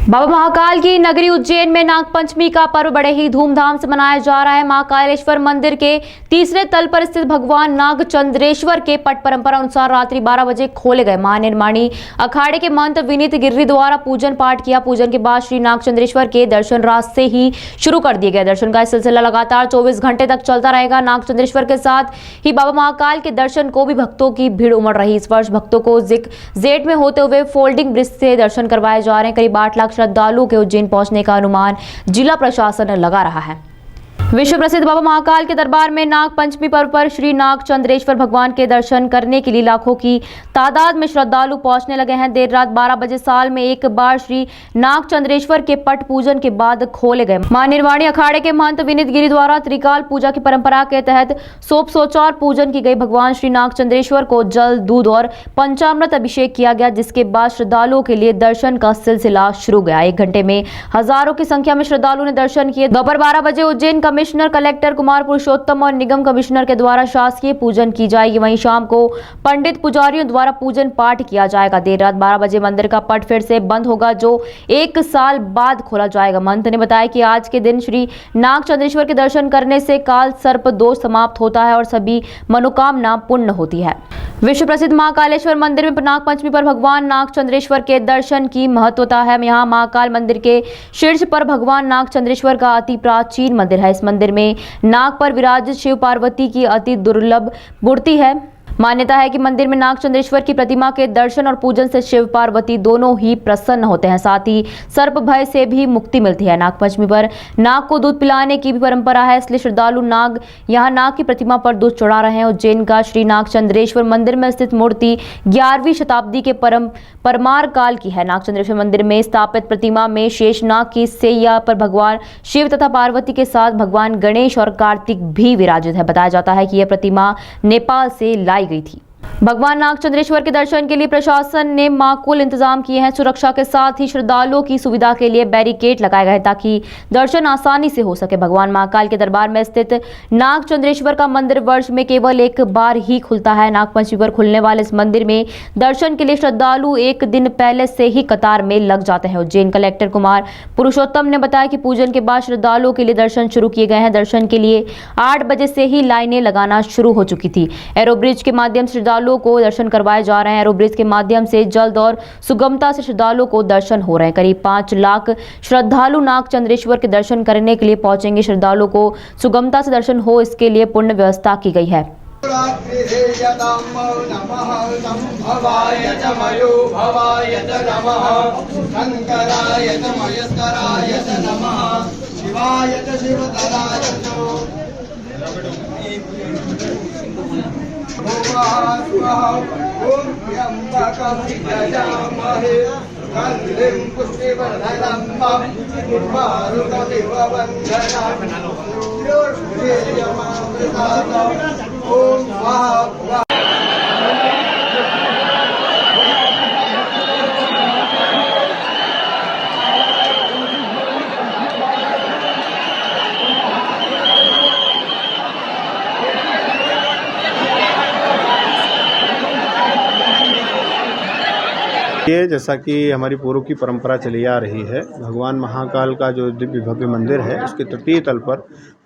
बाबा महाकाल की नगरी उज्जैन में नागपंचमी का पर्व बड़े ही धूमधाम से मनाया जा रहा है। महाकालेश्वर मंदिर के तीसरे तल पर स्थित भगवान नागचंद्रेश्वर के पट परंपरा अनुसार रात्रि 12 बजे खोले गए। महानिर्माणी अखाड़े के महंत विनीत गिर्री द्वारा पूजन पाठ किया। पूजन के बाद श्री नागचंद्रेश्वर के दर्शन रात से ही शुरू कर दिए गए। दर्शन का सिलसिला लगातार 24 घंटे तक चलता रहेगा। नागचंद्रेश्वर के साथ ही बाबा महाकाल के दर्शन को भी भक्तों की भीड़ उमड़ रही। इस वर्ष भक्तों को जेट में होते हुए फोल्डिंग ब्रिज से दर्शन करवाए जा रहे हैं। करीब 8 लाख श्रद्धालुओं के उज्जैन पहुंचने का अनुमान जिला प्रशासन लगा रहा है। विश्व प्रसिद्ध बाबा महाकाल के दरबार में नाग पंचमी पर्व पर श्री नागचंद्रेश्वर भगवान के दर्शन करने के लिए लाखों की तादाद में श्रद्धालु पहुंचने लगे हैं। देर रात 12 बजे साल में एक बार श्री नागचंद्रेश्वर के पट पूजन के बाद खोले गए। महानिर्वाणी अखाड़े के महंत विनीत गिरी द्वारा त्रिकाल पूजा की परंपरा के तहत सोपसोचार पूजन की गई। भगवान श्री नागचंद्रेश्वर को जल, दूध और पंचामृत अभिषेक किया गया, जिसके बाद श्रद्धालुओं के लिए दर्शन का सिलसिला शुरू गया। 1 घंटे में हजारों की संख्या में श्रद्धालुओं ने दर्शन किए। दोपहर 12 बजे उज्जैन कमिश्नर कलेक्टर कुमार पुरुषोत्तम और निगम कमिश्नर के द्वारा शासकीय पूजन की जाएगी। वहीं शाम को पंडित पुजारियों द्वारा पूजन पाठ किया जाएगा। देर रात 12 बजे मंदिर का पट फिर से बंद होगा, जो 1 साल बाद खोला जाएगा। महंत ने बताया कि आज के दिन श्री नागचंद्रेश्वर के दर्शन करने से काल सर्प दोष समाप्त होता है और सभी मनोकामना पूर्ण होती है। विश्व प्रसिद्ध महाकालेश्वर मंदिर में नागपंचमी पर भगवान नागचंद्रेश्वर के दर्शन की महत्वता है। यहाँ महाकाल मंदिर के शीर्ष पर भगवान नागचंद्रेश्वर का अति प्राचीन मंदिर है। इस मंदिर में नाग पर विराजित शिव पार्वती की अति दुर्लभ मूर्ति है। मान्यता है कि मंदिर में नागचंद्रेश्वर की प्रतिमा के दर्शन और पूजन से शिव पार्वती दोनों ही प्रसन्न होते हैं। साथ ही सर्प भय से भी मुक्ति मिलती है। नागपंचमी पर नाग को दूध पिलाने की भी परंपरा है, इसलिए श्रद्धालु यहाँ नाग की प्रतिमा पर दूध चढ़ा रहे हैं। उज्जैन का श्री नागचंद्रेश्वर मंदिर में स्थित मूर्ति 11वीं शताब्दी के परमार काल की है। नागचंद्रेश्वर मंदिर में स्थापित प्रतिमा में शेषनाग की सैया पर भगवान शिव तथा पार्वती के साथ भगवान गणेश और कार्तिक भी विराजित है। बताया जाता है कि यह प्रतिमा नेपाल से लाई गई थी। भगवान नागचंद्रेश्वर के दर्शन के लिए प्रशासन ने माकूल इंतजाम किए हैं। सुरक्षा के साथ ही श्रद्धालुओं की सुविधा के लिए बैरिकेड लगाए गए ताकि दर्शन आसानी से हो सके। भगवान महाकाल के दरबार में स्थित नागचंद्रेश्वर का मंदिर वर्ष में केवल 1 बार ही खुलता है। नागपंचमी पर खुलने वाले इस मंदिर में दर्शन के लिए श्रद्धालु 1 दिन पहले से ही कतार में लग जाते हैं। उज्जैन कलेक्टर कुमार पुरुषोत्तम ने बताया कि पूजन के बाद श्रद्धालुओं के लिए दर्शन शुरू किए गए हैं। दर्शन के लिए 8 बजे से ही लाइनें लगाना शुरू हो चुकी थी। एरोब्रिज के माध्यम से श्रद्धालुओं को दर्शन करवाए जा रहे हैं। एरोब्रिज के माध्यम से जल्द और सुगमता से श्रद्धालुओं को दर्शन हो रहे हैं। करीब 5 लाख श्रद्धालु नागचंद्रेश्वर के दर्शन करने के लिए पहुंचेंगे। श्रद्धालुओं को सुगमता से दर्शन हो, इसके लिए पूर्ण व्यवस्था की गई है। ओम त्र्यंबकं यजामहे कन्धिं पुष्टिवर्धनं उर्वारुकमिव बन्धनं ओम स्वाहा। ये जैसा कि हमारी पूर्व की परंपरा चली आ रही है, भगवान महाकाल का जो दिव्य भव्य मंदिर है, उसके तटीय तल पर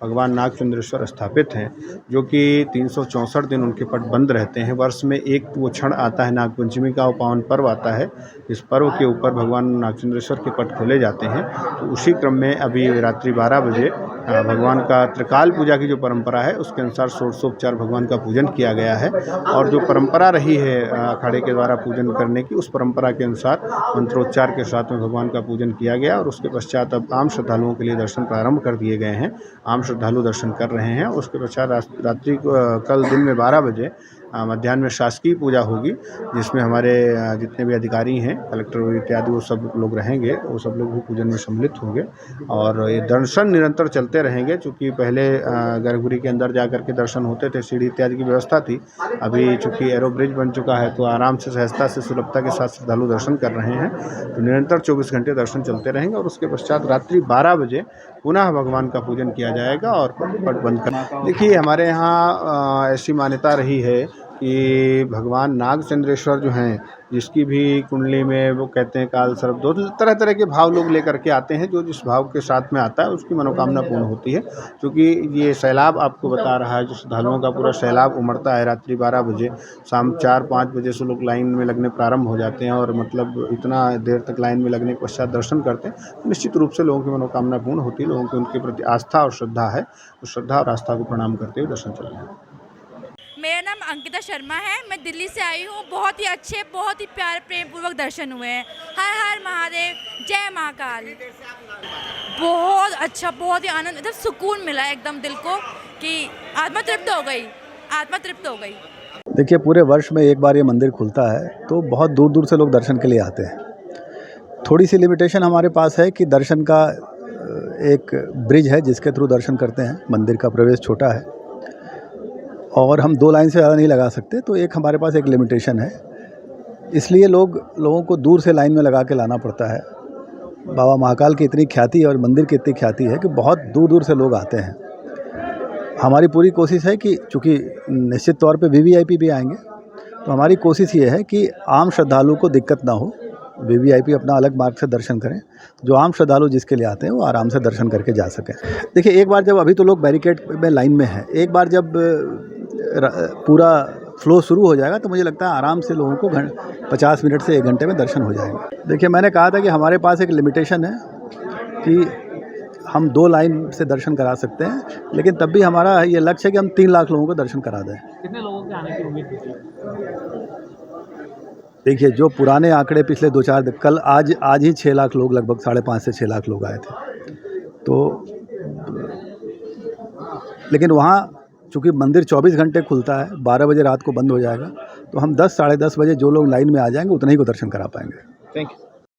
भगवान नागचंद्रेश्वर स्थापित हैं, जो कि 364 दिन उनके पट बंद रहते हैं। वर्ष में एक वो क्षण आता है, नागपंचमी का वो पावन पर्व आता है। इस पर्व के ऊपर भगवान नागचंद्रेश्वर के पट खोले जाते हैं। तो उसी क्रम में अभी रात्रि 12 बजे भगवान का त्रिकाल पूजा की जो परंपरा है, उसके अनुसार षोडशोपचार भगवान का पूजन किया गया है। और जो परंपरा रही है अखाड़े के द्वारा पूजन करने की, उस परंपरा के अनुसार मंत्रोच्चार के साथ में भगवान का पूजन किया गया। और उसके पश्चात अब आम श्रद्धालुओं के लिए दर्शन प्रारंभ कर दिए गए हैं। आम श्रद्धालु दर्शन कर रहे हैं। उसके पश्चात रात्रि कल दिन में 12 बजे मध्याह्न में शासकीय पूजा होगी, जिसमें हमारे जितने भी अधिकारी हैं, कलेक्टर इत्यादि, वो सब लोग रहेंगे। वो सब लोग भी पूजन में सम्मिलित होंगे और ये दर्शन निरंतर चलते रहेंगे। चूँकि पहले गर्भगृह के अंदर जा कर के दर्शन होते थे, सीढ़ी इत्यादि की व्यवस्था थी। अभी चूँकि एरो ब्रिज बन चुका है, तो आराम से, सहजता से, सुलभता के साथ श्रद्धालु दर्शन कर रहे हैं। तो निरंतर 24 घंटे दर्शन चलते रहेंगे। और उसके पश्चात रात्रि 12 बजे पुनः भगवान का पूजन किया जाएगा और पट बंद कर। देखिए, हमारे यहाँ ऐसी मान्यता रही है कि भगवान नागचंद्रेश्वर जो हैं, जिसकी भी कुंडली में वो कहते हैं काल सर्प दोष, तरह तरह के भाव लोग लेकर के आते हैं। जो जिस भाव के साथ में आता है उसकी मनोकामना पूर्ण होती है। क्योंकि ये सैलाब आपको बता रहा है, जो श्रद्धालुओं का पूरा सैलाब उमड़ता है रात्रि 12 बजे, शाम 4-5 बजे से लोग लाइन में लगने प्रारंभ हो जाते हैं और मतलब इतना देर तक लाइन में लगने के पश्चात दर्शन करते हैं। निश्चित रूप से लोगों की मनोकामना पूर्ण होती है। लोगों की उनके प्रति आस्था और श्रद्धा है, उस श्रद्धा और आस्था को प्रणाम करते हुए दर्शन चल रहे हैं। मेरा नाम अंकिता शर्मा है, मैं दिल्ली से आई हूँ। बहुत ही अच्छे, बहुत ही प्यारे प्रेम पूर्वक दर्शन हुए हैं। हर हर महादेव, जय महाकाल। बहुत अच्छा, बहुत ही आनंद, एकदम सुकून मिला एकदम दिल को कि आत्मा तृप्त हो गई, आत्मा तृप्त हो गई। देखिए, पूरे वर्ष में एक बार ये मंदिर खुलता है तो बहुत दूर दूर से लोग दर्शन के लिए आते हैं। थोड़ी सी लिमिटेशन हमारे पास है कि दर्शन का एक ब्रिज है जिसके थ्रू दर्शन करते हैं। मंदिर का प्रवेश छोटा है और हम 2 लाइन से ज़्यादा नहीं लगा सकते, तो एक हमारे पास एक लिमिटेशन है। इसलिए लोगों को दूर से लाइन में लगा के लाना पड़ता है। बाबा महाकाल की इतनी ख्याति और मंदिर की इतनी ख्याति है कि बहुत दूर दूर से लोग आते हैं। हमारी पूरी कोशिश है कि चूँकि निश्चित तौर पे वीवीआईपी भी आएंगे, तो हमारी कोशिश ये है कि आम श्रद्धालु को दिक्कत ना हो। वीवीआईपी अपना अलग मार्ग से दर्शन करें, जो आम श्रद्धालु जिसके लिए आते हैं वो आराम से दर्शन करके जा सकें। देखिए, एक बार जब, अभी तो लोग बैरिकेड में लाइन में हैं, एक बार जब पूरा फ्लो शुरू हो जाएगा तो मुझे लगता है आराम से लोगों को 50 मिनट से 1 घंटे में दर्शन हो जाएंगे। देखिए, मैंने कहा था कि हमारे पास एक लिमिटेशन है कि हम 2 लाइन से दर्शन करा सकते हैं, लेकिन तब भी हमारा ये लक्ष्य है कि हम 3 लाख लोगों को दर्शन करा दें। कितने लोगों के आने की उम्मीद होती है? देखिए, जो पुराने आंकड़े पिछले 2-4 दिन, कल आज ही 6 लाख लोग, लगभग 5.5 से 6 लाख लोग आए थे। तो लेकिन वहाँ चूँकि मंदिर 24 घंटे खुलता है, 12 बजे रात को बंद हो जाएगा, तो हम 10 साढ़े 10 बजे जो लोग लाइन में आ जाएंगे उतने ही को दर्शन करा पाएंगे। Thank you.